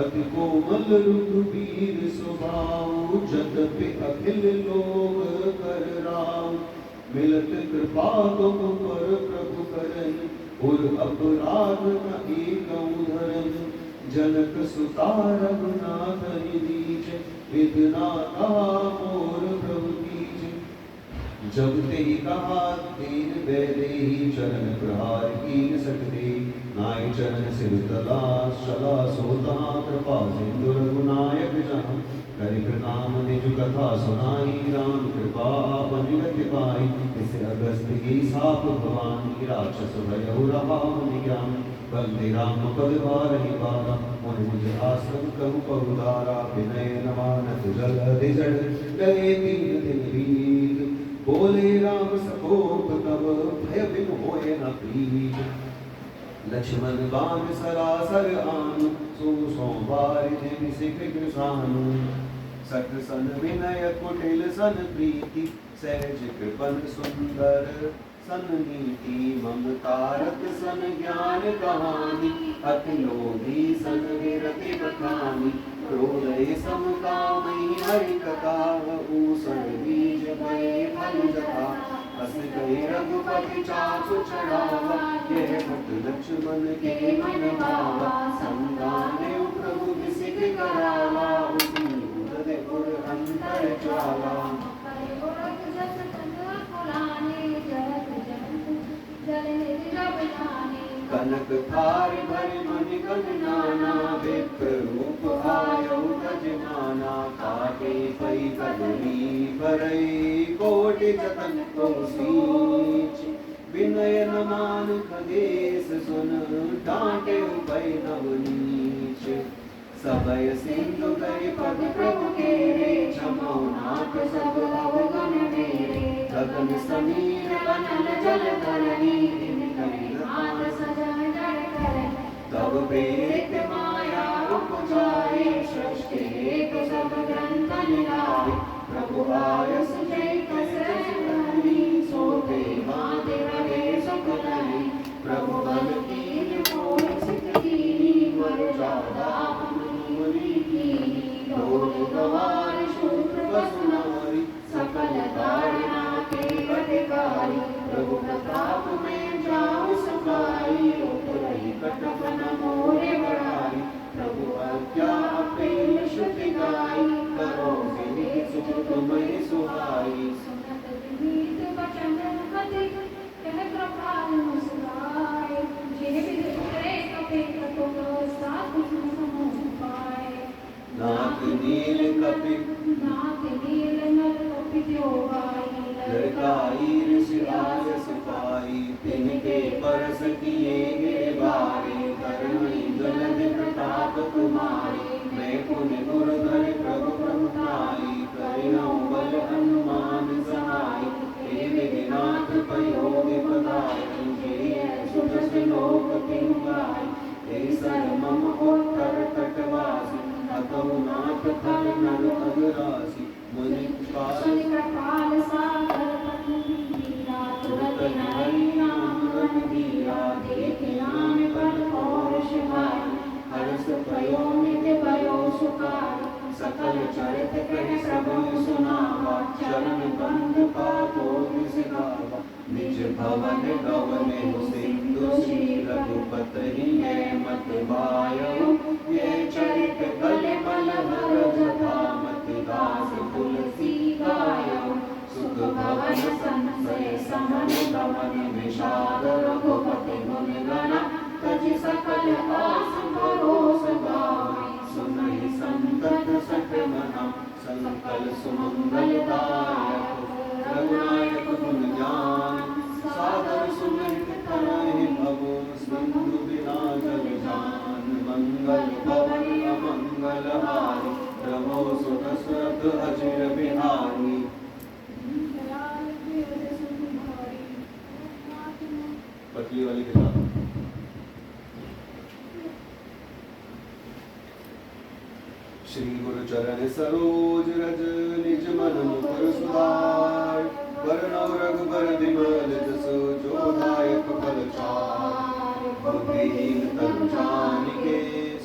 अति कोमल रघुबीर स्वभाव जतपि अखिल लोग कर राव मिलत कृपा तुम पर प्रभु करहि और अपराध न एकऊ धरहि जनक सुता रघुनाथ दीज इतना कहा मोर प्रभु कीज जब ते कहा दीन बैदे चरण प्रहार कीन सकते नाय चरण सिर तला सला सोता कृपा सिंधु रघुनायक जहाँ करि प्रणाम निज कथा सुनाई राम कृपा बनिगत पाई इस अगस्त की साप भवानी राक्षस भयहु रहा मुनि ज्ञान बंदे राम पद बारहि बारा मुनि मुझ आसन कहु पहुदारा विनय नमानत जल दिजड़ गए 3 दिन बीत बोले राम सकोप तब भय बिन होए न प्रीत लक्ष्मण बाण सरासर आनु सो बारि देवि सिख कृसानु सठ सन विनय कुटिल सन प्रीति सहज कृपन सुंदर सन नीति ममतारक सन ज्ञान कहानी अति लोभी सन विरति बखानी क्रोधय सम कामई हरि कथा ऊसर बीज भय फल जथा अस गए रघुपति चाचु चढ़ावा यह भक्त लक्ष्मण के मन भावा संगाने प्रभु विसिक करावा उसी हृदय पुर अंतर ज्वाला करे गोरख जस तंग फुलाने जगत जगत जल निधि रब जाने कनक थार भरि मणि कन नाना विप्र रूप आयो गजमाना काटे पई कदली भरई कोटि जतन को सींच विनय न मान खगेश सुन डांटे पई नवनीच सबय सिंधु गए पद प्रभु केरे क्षमो नाथ सब अवगुण मेरे गगन समीर अनल जल धरणी हाथ सजन जड़ करे तब प्रेत माया उपजाए सृष्टि एक सब ग्रंथ निराए प्रभु आय सुजय कसरनी सोते माते रहे सुख नहीं प्रभु बल कीन मोर सिख कीनी मर जादा मुनि कीनी ढोल गवार शूद्र बसुनारी सकल तारना के अधिकारी प्रभु प्रताप में जाऊं सफाई उतरई कटक न मोरे बढ़ाई प्रभु आज्ञा अपील श्रुति गाई करो मेरे सुख तुम्हें सुहाई सुनत विनीत वचन अधिक कह कृपाल मुस्काए जिन विध उतरे कपे कटुक साधु समूह पाए नाथ नील कपि नल कपि जो गाई लड़काई ऋषि आय सिपाही तिनके परस किए गिरबारे करणी जलद प्रताप तुम्हारे मैं पुण्य गुरधर प्रभु प्रभुताई करिणौ बल हनुमान सहाय विधिनाथ पयोधि पदायन जय सुदस लोक तिहुगाई ते सर मम उत्तर तटवासी अतौ नाथ खल नर अगरासी मुनि कृपाल सागर पठुधीरा तुरत हरि नाम रणधीरा देखे नाम पद पौरुष भाई हर्ष भयो नित्य भयो सुखाई सकल चरित कह प्रभु सुनावा चरण बंद पातो सिखावा निज भवन गवने सिंधु श्री रघुपति है मत बायो ये चरित कलिमल हर जथामति दास तुलसी गायो सुख भवन संशय समन गमन विषाद रघुपति गुण गण तज सकल आस भरोस गाई सुनहि संतत सठ मना संकल सुमंगल दायक रघुनायक गुण ज्ञान सादर सुमित तरहि भव सिंधु बिना जल जान मंगल भवन अमंगल हारी प्रभो सुत सुरत अजिर बिहारी पतली वाली के साथ श्री गुरु चरण सरोज रज निज मन मुकुर सुधार वरणौ रघुबर विमल जस जो दायक फल चार बुद्धिहीन तनु जानिके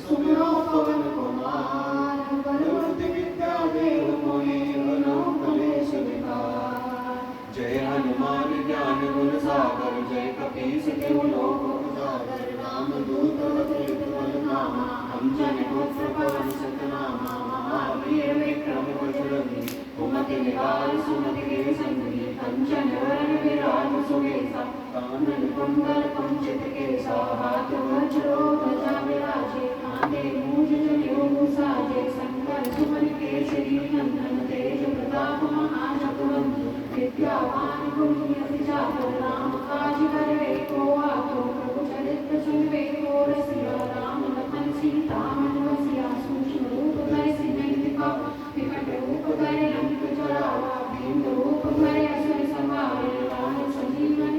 सुमिरो पवन कुमार बुद्धि विद्या देहु मोहि हरौ क्लेश विकार जय हनुमान ज्ञान गुण सागर जय कपीस तिहु लोक उजागर रामदूत अतुलित बल धामा अंजनी पुत्र पवन सुत नामा महावीर विक्रम बजरंगी कुमति निवार सुमति के संगी कंचन वरण विराज सुबेसा कानन कुंडल कुंचित केसा हाथ वज्र ध्वजा विराजे कांधे मूंज जनेऊ साजे शंकर सुमन केसरी नंदन तेज प्रताप महाजगवंदन विद्यावान गुणी चातुर राम काज करे को आतुर प्रभु चरित्र सुनबे को रसिया राम लखन सीता मन बसिया सूक्ष्म रूप धरि सिमहि दिखावा विकट रूप धरि लंक जरावा भीम रूप धरि असुर संहारे राम संजीवन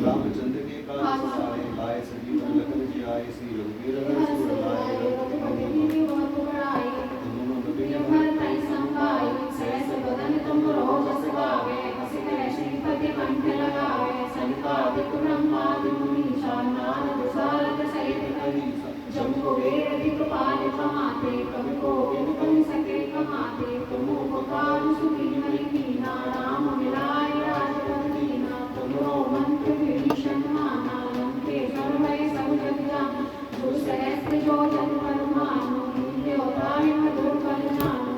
रामचंद्र के काज सारे लाए संजीवन लखन जी आए श्री रघुवीर हर्ष उर लाए रघुपति बहुत बड़ाई तुम मम बिन भर तई संभाई सहस बदन तुम रोजस गावे हसित श्रीपति कंठ लगावे संतादिक ब्रह्मादि मुनीसा नारद सारद सहित कहीसा जम्बो वेद दिक्पाल कहाते कवि कोविद कहि सके कहाते तुम उपकार सुखी महि कीना राम मिलाय राजपद दीना तुमरो मंत्र विभीषण माना लंकेश्वर भय सब जग जाना जो सहस्त्र जो जन पर मानो लील्योताहि मधुर फल जानो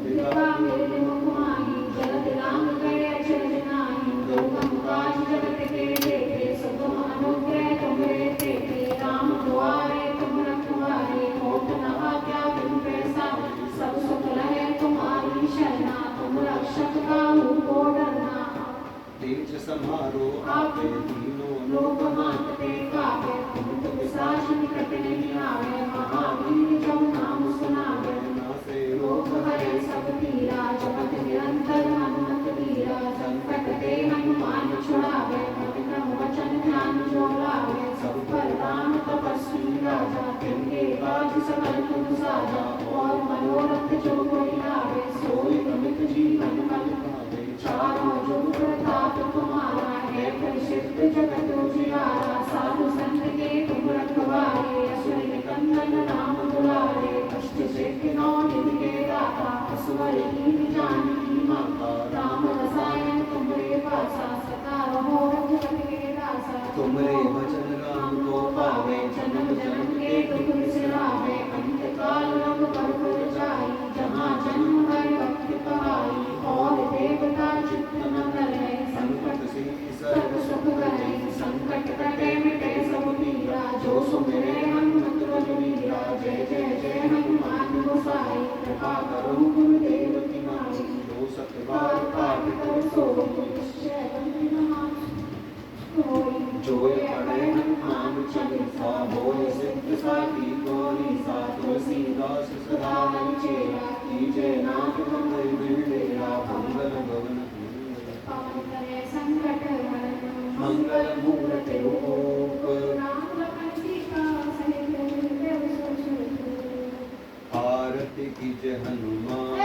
कृपा मेरे मुख माही जगत राम करे अचरज नाही दुर्गम काज जगत के लेते सुगम अनुग्रह तुम्हारे तेते राम दुआरे तुम रखवारे होत न आज्ञा बिन पैसारे सब सुख रहे तुम्हारी शरणा तुम रक्षक काहू को डरना तेज समारो आपे तीनों लोक हांकते कावे तुम पिशाच निकट नहीं आवे महावीर जो नाम सुनावे नासे रोग हरे सब पीरा जपत निरंतर हनुमत वीरा संकट ते हनुमान छुड़ावे मन वचन ध्यान जो लावे सब पर राम तपस्वी राजा तिनके काज सकल तुम साजा और मनोरथ जो कोई लावे सोई अमित जीवन फल पावे चारों जुग प्रताप तुम्हारा है परिषिद्ध जगत उजियारा साधु संत के तुम रखवारे असुर निकंदन राम दुलारे कष्ट सिद्धि नौ निधि के दाता असवर कीन जानकी माता राम रसायन तुम्हारे पासा सदा रहो रघुपति के दासा तुमरे भजन राम को पावे जन्म जन्म के दुख बिसरावे अंत काल रंग पर पुर जाई जहाँ जन्म हरि भक्त कहाई और देवता चित्त न करे संकट से सर्व सर्व सुख करे संकट कटे मिटे सब पीरा जो सुमिरे हनुमत रघुवीरा जय जय जय हनुमान गोसाई कृपा करो गुरुदेव की नाई जो सतबार पाठ कर सोई जोय पढ़े हनुमान चालीसा होय सिद्ध साखी गौरी सा तुलसीदास सदा चेरा कीजे नाथ हृदय में डेरा मंगल भवन करे संकट हरण मंगल मूर्ति रूप राम लखन सीता सहित देव सुरसुर आरती कीजय हनुमान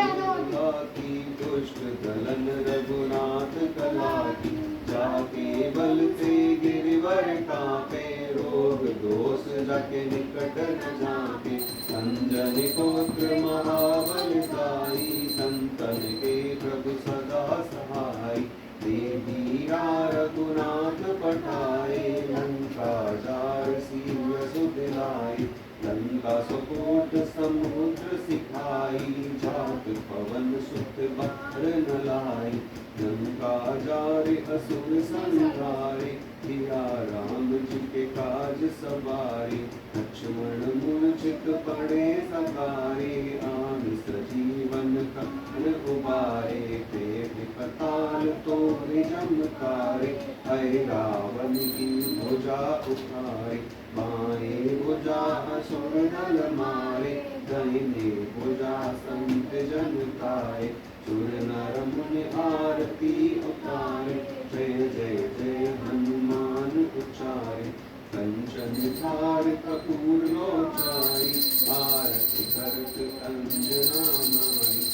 की दुष्ट दलन रघुनाथ कला की जाके बल से गिरवर कापे रोग दोष जाके निकट न जाके अंजन पुत्र महाबलदाई संतन के प्रभु सदा सहाय देवीरा रघुनाथ पठाए लंका जार सीय सुदिलाए लंका सुकोट समुद्र सिखाई जात पवन सुत बार न लाई लंका जारे असुर संहारे सिया राम जी के काज सवारे लक्ष्मण मूर्छित पड़े सवारे आन सजीवन कन उबारे पेट पताल तोरे जमकारे है रावण की भुजा उखारे बाएं भुजा असुर दल मारे दाहिने भुजा संत जन तारे सुर नर मुनि आरती उतारे जय जय जय हनुमान उचारे कंचन थार कपूर लोचारी आरती करत अंजना माई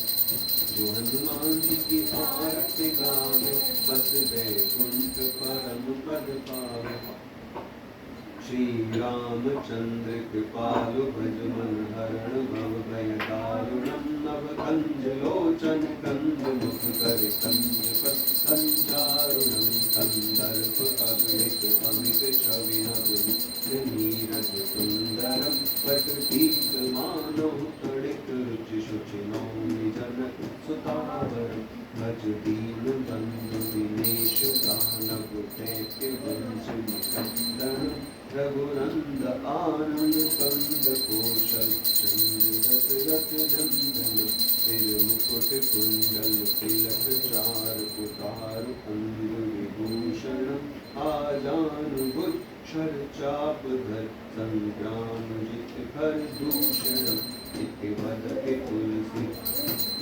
जो हनुमान जी की आरती गावे बस बैकुंठ परम पद पावे श्री रामचंद्र कृपालु भज मन हरण भव भय दारुणम नव कंज लोचन कंद मुख कर कंज पत कंचारुणम कंदर्प अगणित अमित छवि नभ नीरज सुंदरम पटपीत मानो तड़ित रुचि शुचि नौमि जनक सुतावर भज दीन बंधु दिनेश दानव दैत्य वंश निकंदन रघुनंद आनंद कंद कौशल चंद्र दशरथ नंदन सिर मुकुट कुंडल तिलक चार उतार अंग विभूषण आजान बुध शर चाप धर संग्राम जित कर दूषण इति वदति तुलसी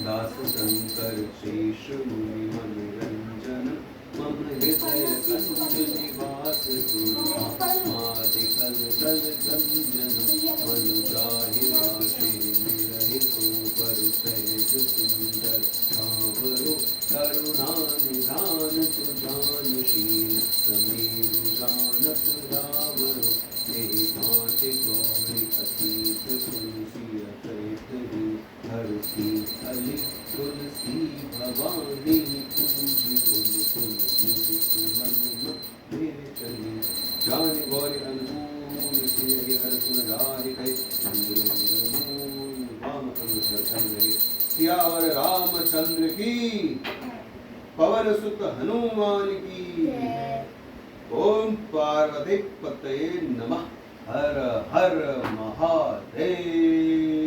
दास शंकर शेष मुनि मनोरंजन मम हृदय कंज निवास मादिकल दल कंजन मनु जाहि राशि मिलहि तो पर सहज सुंदर भावरो करुणा निधान सुजानशील समीरु जानत रावरो यही भांति गौरी अतीत तुलसी अतृत हरसी अली तुलसी भवानी पूज गुण कुल मुदित मन मेरे चली जान गौरी अनुकूल श्री हर सुन राहि कहि मंगल मंगल राम अनुसरण सियावर रामचंद्र की पवन सुत हनुमान की ओम पार्वती पतये नमः हर हर महादेव।